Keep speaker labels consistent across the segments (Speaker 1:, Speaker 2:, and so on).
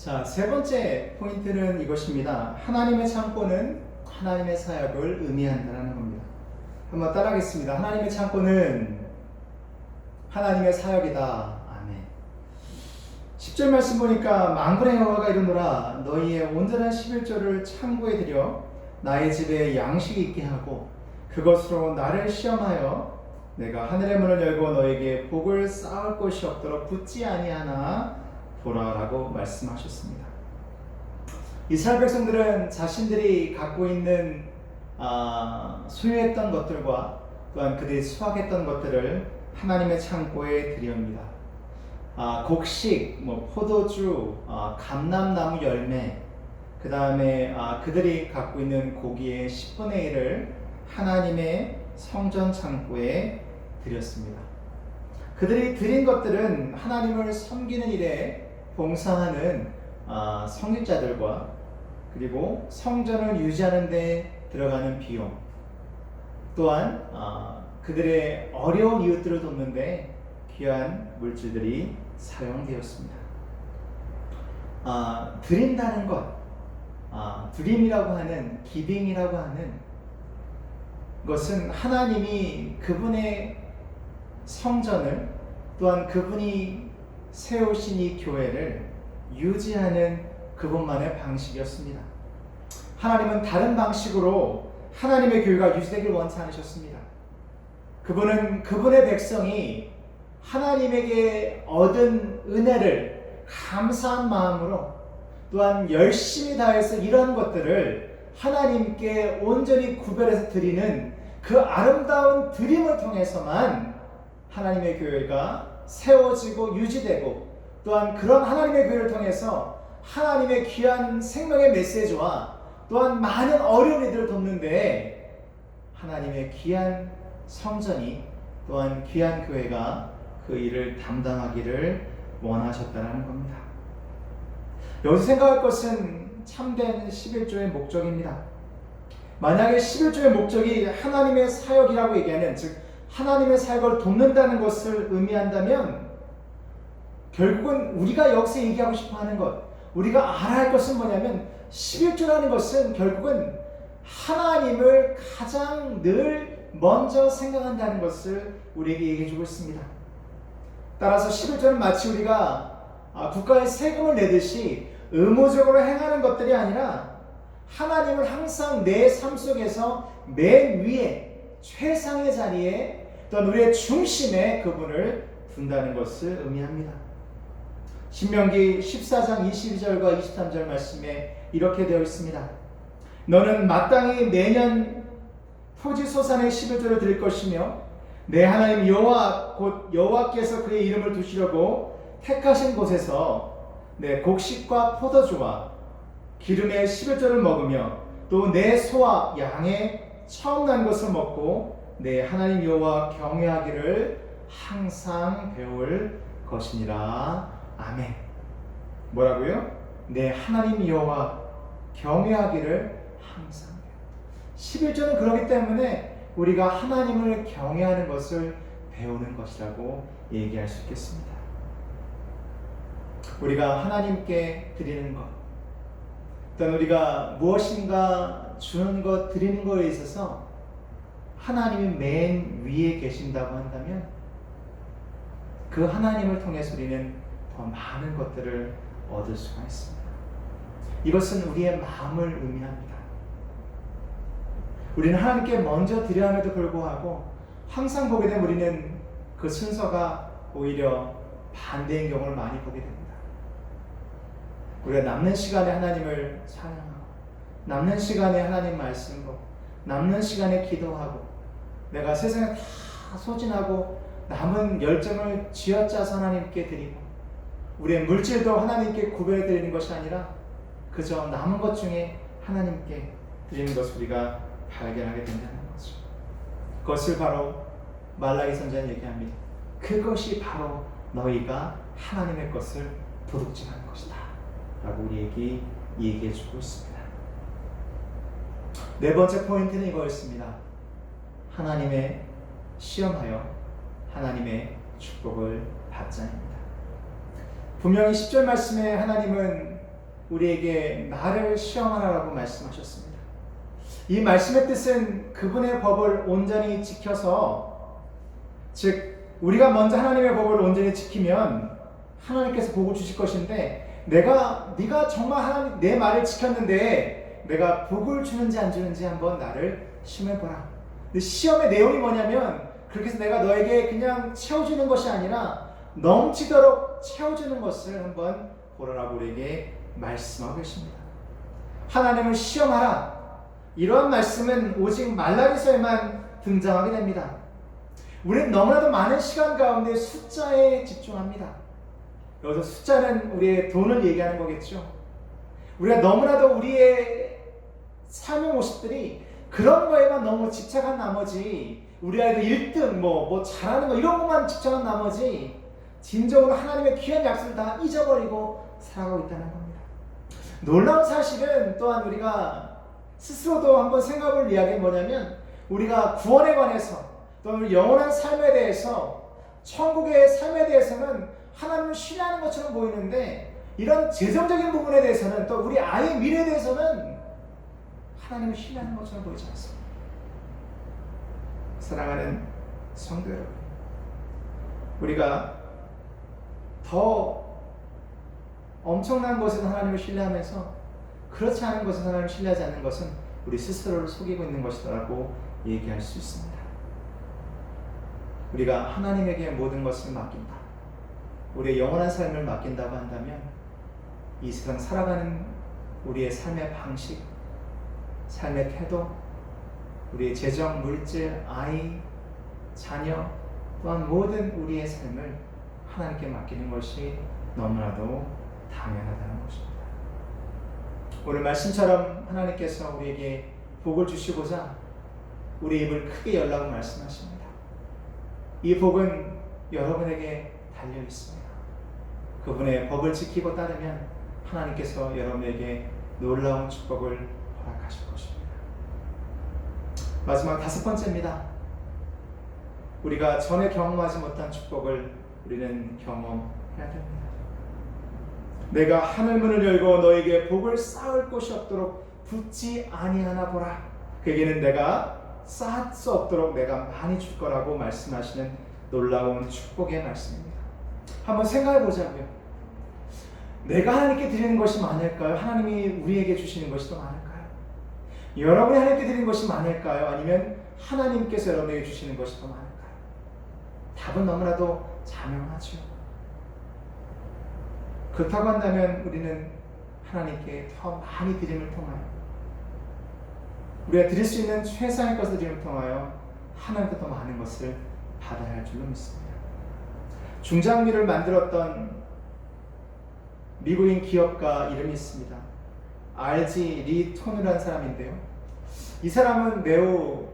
Speaker 1: 자, 세 번째 포인트는 이것입니다. 하나님의 창고는 하나님의 사역을 의미한다는 겁니다. 한번 따라하겠습니다. 하나님의 창고는 하나님의 사역이다. 아멘. 10절 말씀 보니까 만군의 여호와가 이르노라 너희의 온전한 11조를 창고에 들여 나의 집에 양식이 있게 하고 그것으로 나를 시험하여 내가 하늘의 문을 열고 너에게 복을 쌓을 곳이 없도록 붙지 아니하나 보라라고 말씀하셨습니다. 이스라엘 백성들은 자신들이 갖고 있는 소유했던 것들과 또한 그들이 수확했던 것들을 하나님의 창고에 드립니다. 곡식, 포도주, 감람나무 열매, 그 다음에 그들이 갖고 있는 고기의 10분의 1을 하나님의 성전 창고에 드렸습니다. 그들이 드린 것들은 하나님을 섬기는 일에 봉사하는 성직자들과 그리고 성전을 유지하는 데 들어가는 비용, 또한 그들의 어려운 이웃들을 돕는 데 귀한 물질들이 사용되었습니다. 드린다는 것, 드림이라고 하는, 기빙이라고 하는 것은 하나님이 그분의 성전을 또한 그분이 세우신 이 교회를 유지하는 그분만의 방식이었습니다. 하나님은 다른 방식으로 하나님의 교회가 유지되길 원치 않으셨습니다. 그분은 그분의 백성이 하나님에게 얻은 은혜를 감사한 마음으로 또한 열심히 다해서 이런 것들을 하나님께 온전히 구별해서 드리는 그 아름다운 드림을 통해서만 하나님의 교회가 세워지고 유지되고 또한 그런 하나님의 교회를 통해서 하나님의 귀한 생명의 메시지와 또한 많은 어려운 이들을 돕는데 하나님의 귀한 성전이 또한 귀한 교회가 그 일을 담당하기를 원하셨다는 겁니다. 여기서 생각할 것은 참된 11조의 목적입니다. 만약에 11조의 목적이 하나님의 사역이라고 얘기하는, 즉 하나님의 사역을 돕는다는 것을 의미한다면 결국은 우리가 여기서 얘기하고 싶어 하는 것, 우리가 알아야 할 것은 뭐냐면 11조라는 것은 결국은 하나님을 가장 늘 먼저 생각한다는 것을 우리에게 얘기해 주고 있습니다. 따라서 11조는 마치 우리가 국가에 세금을 내듯이 의무적으로 행하는 것들이 아니라 하나님을 항상 내 삶 속에서 맨 위에 최상의 자리에 또는 우리의 중심에 그분을 둔다는 것을 의미합니다. 신명기 14장 22절과 23절 말씀에 이렇게 되어 있습니다. 너는 마땅히 매년 토지 소산의 11조를 드릴 것이며 내 하나님 여호와 곧 여호와께서 그의 이름을 두시려고 택하신 곳에서 내 곡식과 포도주와 기름의 11조를 먹으며 또 내 소와 양의 처음 난 것을 먹고 내 하나님 여호와 경외하기를 항상 배울 것이니라. 아멘. 뭐라고요? 내 하나님 여호와 경외하기를 항상. 11조는 그렇기 때문에 우리가 하나님을 경외하는 것을 배우는 것이라고 얘기할 수 있겠습니다. 우리가 하나님께 드리는 것, 또는 우리가 무엇인가 주는 것, 드리는 것에 있어서 하나님이 맨 위에 계신다고 한다면 그 하나님을 통해서 우리는 더 많은 것들을 얻을 수가 있습니다. 이것은 우리의 마음을 의미합니다. 우리는 하나님께 먼저 드려야 함에도 불구하고 항상 보게 되면 우리는 그 순서가 오히려 반대인 경우를 많이 보게 됩니다. 우리가 남는 시간에 하나님을 찬양하고 남는 시간에 하나님 말씀 보고 남는 시간에 기도하고 내가 세상에 다 소진하고 남은 열정을 쥐어짜서 하나님께 드리고 우리의 물질도 하나님께 구별해 드리는 것이 아니라 그저 남은 것 중에 하나님께 드리는 것을 우리가 발견하게 된다는 거죠. 그것을 바로 말라기 선지자는 얘기합니다. 그것이 바로 너희가 하나님의 것을 도둑질하는 것이다 라고 우리에게 얘기해 주고 있습니다. 네 번째 포인트는 이거였습니다. 하나님의 시험하여 하나님의 축복을 받자입니다. 분명히 10절 말씀에 하나님은 우리에게 나를 시험하라고 말씀하셨습니다. 이 말씀의 뜻은 그분의 법을 온전히 지켜서, 즉 우리가 먼저 하나님의 법을 온전히 지키면 하나님께서 복을 주실 것인데, 네가 정말 하나님 내 말을 지켰는데 내가 복을 주는지 안 주는지 한번 나를 시험해보라. 근데 시험의 내용이 뭐냐면, 그렇게 해서 내가 너에게 그냥 채워주는 것이 아니라 넘치도록 채워주는 것을 한번 보라라고 우리에게 말씀하고 계십니다. 하나님을 시험하라. 이러한 말씀은 오직 말라기서에만 등장하게 됩니다. 우리는 너무나도 많은 시간 가운데 숫자에 집중합니다. 여기서 숫자는 우리의 돈을 얘기하는 거겠죠. 우리가 너무나도 우리의 삶의 모습들이 그런 거에만 너무 집착한 나머지, 우리 아이도 1등 뭐 잘하는 거 이런 것만 집착한 나머지 진정으로 하나님의 귀한 약속을 다 잊어버리고 살아가고 있다는 겁니다. 놀라운 사실은 또한 우리가 스스로도 한번 생각해볼 이야기는 뭐냐면, 우리가 구원에 관해서 또는 우리 영원한 삶에 대해서, 천국의 삶에 대해서는 하나님을 신뢰하는 것처럼 보이는데, 이런 재정적인 부분에 대해서는, 또 우리 아이의 미래에 대해서는 하나님을 신뢰하는 것처럼 보이지 않습니다. 사랑하는 성도 여러분, 우리가 더 엄청난 것에서 하나님을 신뢰하면서 그렇지 않은 것에서 하나님을 신뢰하지 않는 것은 우리 스스로를 속이고 있는 것이라고 얘기할 수 있습니다. 우리가 하나님에게 모든 것을 맡긴다, 우리의 영원한 삶을 맡긴다고 한다면, 이 세상 살아가는 우리의 삶의 방식, 삶의 태도, 우리의 재정, 물질, 아이, 자녀, 또한 모든 우리의 삶을 하나님께 맡기는 것이 너무나도 당연하다는 것입니다. 오늘 말씀처럼 하나님께서 우리에게 복을 주시고자 우리 입을 크게 열라고 말씀하십니다. 이 복은 여러분에게 달려 있습니다. 그분의 법을 지키고 따르면 하나님께서 여러분에게 놀라운 축복을 허락하실 것입니다. 마지막 5번째입니다. 우리가 전에 경험하지 못한 축복을 우리는 경험해야 됩니다. 내가 하늘문을 열고 너에게 복을 쌓을 곳이 없도록 붙지 아니하나 보라. 그에게는 내가 쌓을 수 없도록 내가 많이 줄 거라고 말씀하시는 놀라운 축복의 말씀입니다. 한번 생각해 보자고요. 내가 하나님께 드리는 것이 많을까요? 하나님이 우리에게 주시는 것이 더 많을까요? 여러분이 하나님께 드리는 것이 많을까요? 아니면 하나님께서 여러분에게 주시는 것이 더 많을까요? 답은 너무나도 자명하죠. 그렇다고 한다면 우리는 하나님께 더 많이 드림을 통하여, 우리가 드릴 수 있는 최상의 것을 드림을 통하여 하나님께 더 많은 것을 받아야 할 줄로 믿습니다. 중장비를 만들었던 미국인 기업가 이름이 있습니다. RG 리 톤이라는 사람인데요. 이 사람은 매우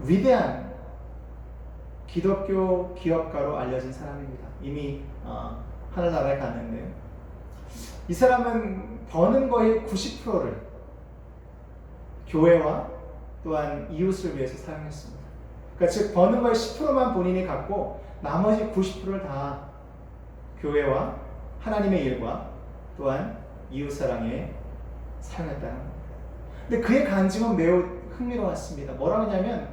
Speaker 1: 위대한 기독교 기업가로 알려진 사람입니다. 이미 하늘나라에 갔는데요. 이 사람은 버는 거의 90%를 교회와 또한 이웃을 위해서 사용했습니다. 그러니까 즉 버는 거의 10%만 본인이 갖고 나머지 90%를 다 교회와 하나님의 일과 또한 이웃 사랑에 사용했다는 겁니다. 근데 그의 간증은 매우 흥미로웠습니다. 뭐라고 하냐면,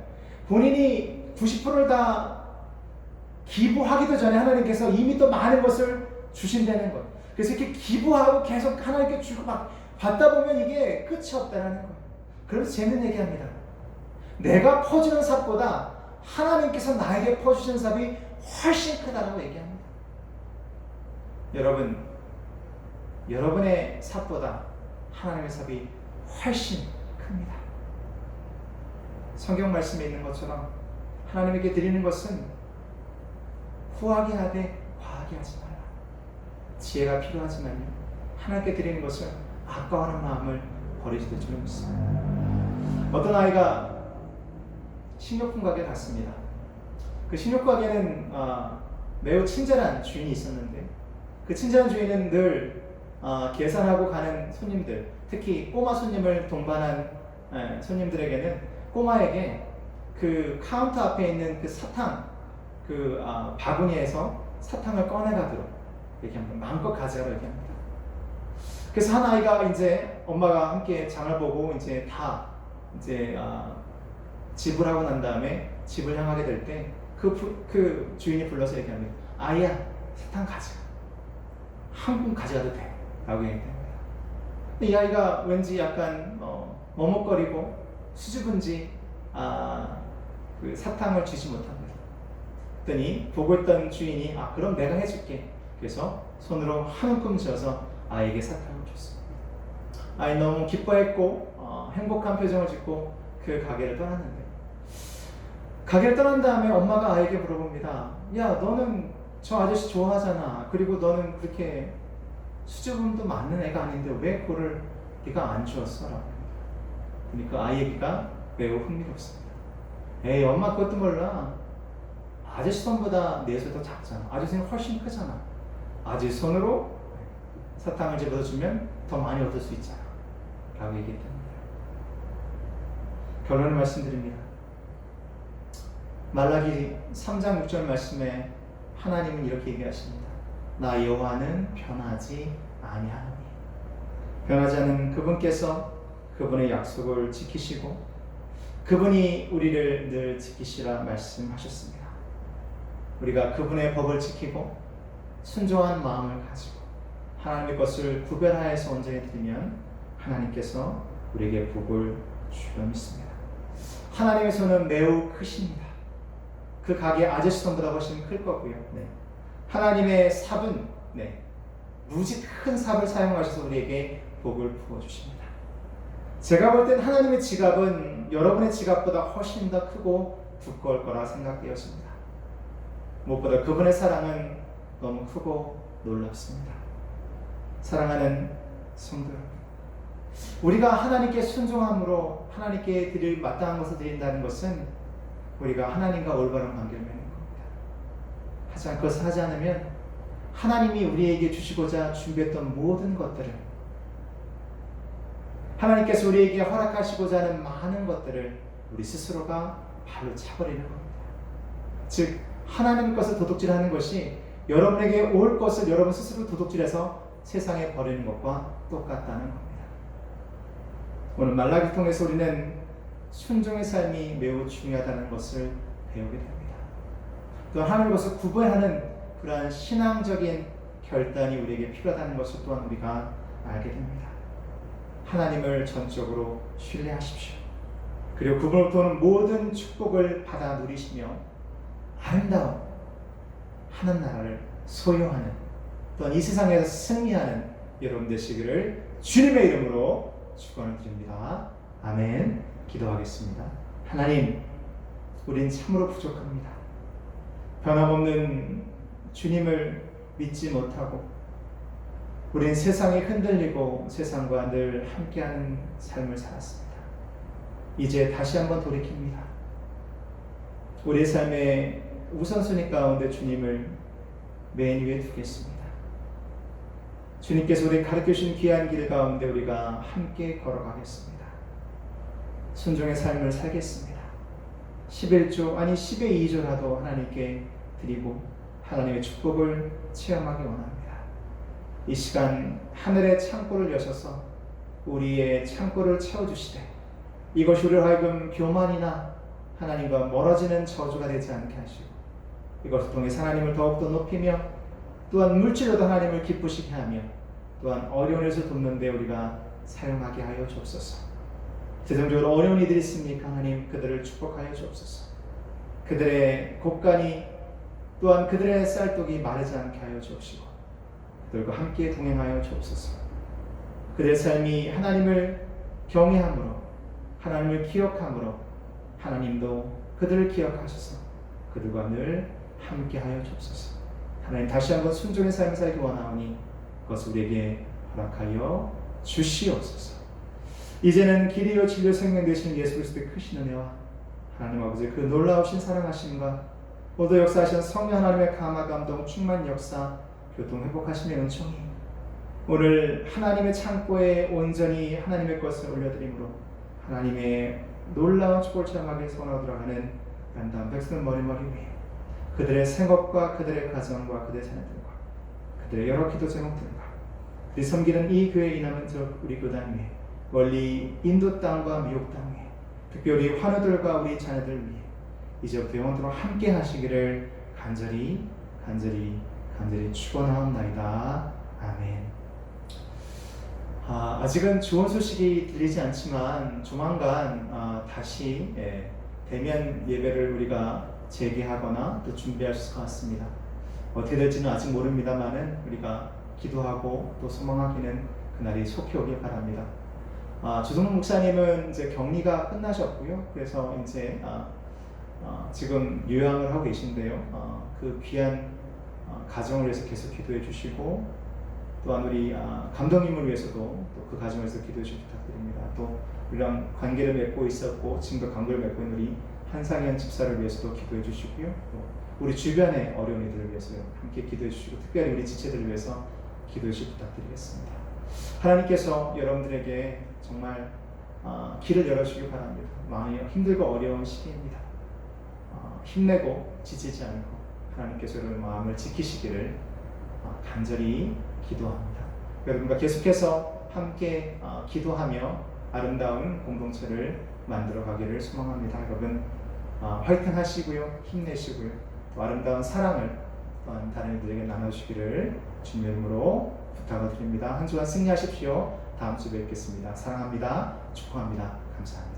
Speaker 1: 본인이 90%를 다 기부하기도 전에 하나님께서 이미 또 많은 것을 주신다는 것. 그래서 이렇게 기부하고 계속 하나님께 주고 막 받다 보면 이게 끝이 없다는 거예요. 그래서 재밌는 얘기합니다. 내가 퍼주는 삽보다 하나님께서 나에게 퍼주시는 삽이 훨씬 크다라고 얘기합니다. 여러분, 여러분의 삽보다 하나님의 삽이 훨씬 큽니다. 성경 말씀에 있는 것처럼 하나님에게 드리는 것은 후하게 하되 과하게 하지 말라. 지혜가 필요하지만요, 하나님께 드리는 것을 아까워하는 마음을 버리지 될 줄을 믿습니다. 어떤 아이가 식료품 가게에 갔습니다. 그 식료품 가게는 매우 친절한 주인이 있었는데, 그 친절한 주인은 늘 계산하고 가는 손님들, 특히 꼬마 손님을 동반한 손님들에게는 꼬마에게 그 카운터 앞에 있는 그 사탕, 바구니에서 사탕을 꺼내가도록, 얘기합니다. 마음껏 가져가라 얘기합니다. 그래서 한 아이가 이제 엄마가 함께 장을 보고 이제 다 이제 집을 하고 난 다음에 집을 향하게 될 때 그 주인이 불러서 얘기합니다. 아이야, 사탕 가져가. 한 푼 가져가도 돼. 라고 얘기합니다. 이 아이가 왠지 약간 머뭇거리고 수줍은지 그 사탕을 주지 못합니다. 그랬더니 보고 있던 주인이 그럼 내가 해줄게. 그래서 손으로 한 움큼 쥐어서 아이에게 사탕을 줬습니다. 아이 너무 기뻐했고 행복한 표정을 짓고 그 가게를 떠났는데, 가게를 떠난 다음에 엄마가 아이에게 물어봅니다. 야, 너는 저 아저씨 좋아하잖아. 그리고 너는 그렇게 수줍음도 많은 애가 아닌데 왜 그거를 네가 안 주었어? 라고. 그러니까 아이 얘기가 매우 흥미롭습니다. 에이, 엄마 그것도 몰라. 아저씨 손보다 내 손이 더 작잖아. 아저씨는 훨씬 크잖아. 아저씨 손으로 사탕을 집어주면 더 많이 얻을 수 있잖아. 라고 얘기했답니다. 결론을 말씀드립니다. 말라기 3장 6절 말씀에 하나님은 이렇게 얘기하십니다. 나 여호와는 변하지 아니하노니. 변하지 않은 그분께서 그분의 약속을 지키시고 그분이 우리를 늘 지키시라 말씀하셨습니다. 우리가 그분의 법을 지키고 순종한 마음을 가지고 하나님의 것을 구별하여서 온전히 드리면 하나님께서 우리에게 복을 주려 믿습니다. 하나님의 손은 매우 크십니다. 그 가게 아저씨 손보다 훨씬 클 거고요. 하나님의 삽은 무지 큰 삽을 사용하셔서 우리에게 복을 부어주십니다. 제가 볼 땐 하나님의 지갑은 여러분의 지갑보다 훨씬 더 크고 두꺼울 거라 생각되었습니다. 무엇보다 그분의 사랑은 너무 크고 놀랍습니다. 사랑하는 성도 여러분, 우리가 하나님께 순종함으로 하나님께 드릴 마땅한 것을 드린다는 것은 우리가 하나님과 올바른 관계를 맺는 겁니다. 하지만 그것을 하지 않으면 하나님이 우리에게 주시고자 준비했던 모든 것들을, 하나님께서 우리에게 허락하시고자 하는 많은 것들을 우리 스스로가 발로 차버리는 겁니다. 즉 하나님 것을 도둑질하는 것이 여러분에게 올 것을 여러분 스스로 도둑질해서 세상에 버리는 것과 똑같다는 겁니다. 오늘 말라기 통해서 우리는 순종의 삶이 매우 중요하다는 것을 배우게 됩니다. 또 하나님의 것을 구분하는 그러한 신앙적인 결단이 우리에게 필요하다는 것을 또한 우리가 알게 됩니다. 하나님을 전적으로 신뢰하십시오. 그리고 그분으로부터 오는 모든 축복을 받아 누리시며 아름다운 하늘 나라를 소유하는, 또한 이 세상에서 승리하는 여러분 되시기를 주님의 이름으로 축원을 드립니다. 아멘. 기도하겠습니다. 하나님, 우린 참으로 부족합니다. 변함없는 주님을 믿지 못하고 우린 세상에 흔들리고 세상과 늘 함께하는 삶을 살았습니다. 이제 다시 한번 돌이킵니다. 우리의 삶의 우선순위 가운데 주님을 맨 위에 두겠습니다. 주님께서 우리 가르쳐주신 귀한 길 가운데 우리가 함께 걸어가겠습니다. 순종의 삶을 살겠습니다. 11조 아니 10의 2조라도 하나님께 드리고 하나님의 축복을 체험하기 원합니다. 이 시간 하늘의 창고를 여셔서 우리의 창고를 채워주시되 이것이 우리로 하여금 교만이나 하나님과 멀어지는 저주가 되지 않게 하시고 이것을 통해 하나님을 더욱더 높이며 또한 물질로도 하나님을 기쁘시게 하며 또한 어려운 일을 돕는 데 우리가 사용하게 하여 주옵소서. 재정적으로 어려운 이들이 있습니까? 하나님 그들을 축복하여 주옵소서. 그들의 곡간이 또한 그들의 쌀독이 마르지 않게 하여 주옵시고 그들과 함께 동행하여 주옵소서. 그들의 삶이 하나님을 경외함으로 하나님을 기억함으로 하나님도 그들을 기억하셔서 그들과 늘 함께하여 주옵소서. 하나님 다시 한번 순종의 삶을 살기 원하오니 그것을 우리에게 허락하여 주시옵소서. 이제는 길이요 진리요 생명 되시는 예수 그리스도의 크신 은혜와 하나님 아버지의 그 놀라우신 사랑하심과 모두 역사하신 성령 하나님의 감화 감동 충만 역사 교통 회복하심의 은총이 오늘 하나님의 창고에 온전히 하나님의 것을 올려드림으로 하나님의 놀라운 축복을 체험하기 소원하고 들어가는 아름다운 백성 머리머리 위에 그들의 생업과 그들의 가정과 그들의 자녀들과 그들의 여러 기도 제목들과 우리 섬기는 이 교회에 남은 우리 교단 위에 멀리 인도 땅과 미국 땅에 특별히 환우들과 우리 자녀들 위해 이제부터 영원토록 함께 하시기를 간절히 축원하옵나이다. 아멘. 아직은 좋은 소식이 들리지 않지만 조만간 다시 대면 예배를 우리가 재개하거나 또 준비할 수 있을 것 같습니다. 어떻게 될지는 아직 모릅니다만은 우리가 기도하고 또 소망하기는 그날이 속히 오길 바랍니다. 주동훈 목사님은 이제 격리가 끝나셨고요. 그래서 이제 지금 요양을 하고 계신데요. 그 귀한 가정을 위해서 계속 기도해 주시고 또한 우리 감독님을 위해서도 또 그 가정을 위해서 기도해 주시기 부탁드립니다. 또 우리랑 관계를 맺고 있었고 지금도 관계를 맺고 있는 우리 한상현 집사를 위해서도 기도해 주시고요. 또 우리 주변의 어려운 이들을 위해서 함께 기도해 주시고 특별히 우리 지체들을 위해서 기도해 주시기 부탁드리겠습니다. 하나님께서 여러분들에게 정말 길을 열어주시기 바랍니다. 많이 힘들고 어려운 시기입니다. 힘내고 지치지 않고 하나님께서 여러분 마음을 지키시기를 간절히 기도합니다. 여러분과 계속해서 함께 기도하며 아름다운 공동체를 만들어 가기를 소망합니다. 여러분 화이팅 하시고요. 힘내시고요. 또 아름다운 사랑을 또한 다른 이들에게 나눠주시기를 주님의 이름으로 부탁을 드립니다. 한 주간 승리하십시오. 다음 주에 뵙겠습니다. 사랑합니다. 축복합니다. 감사합니다.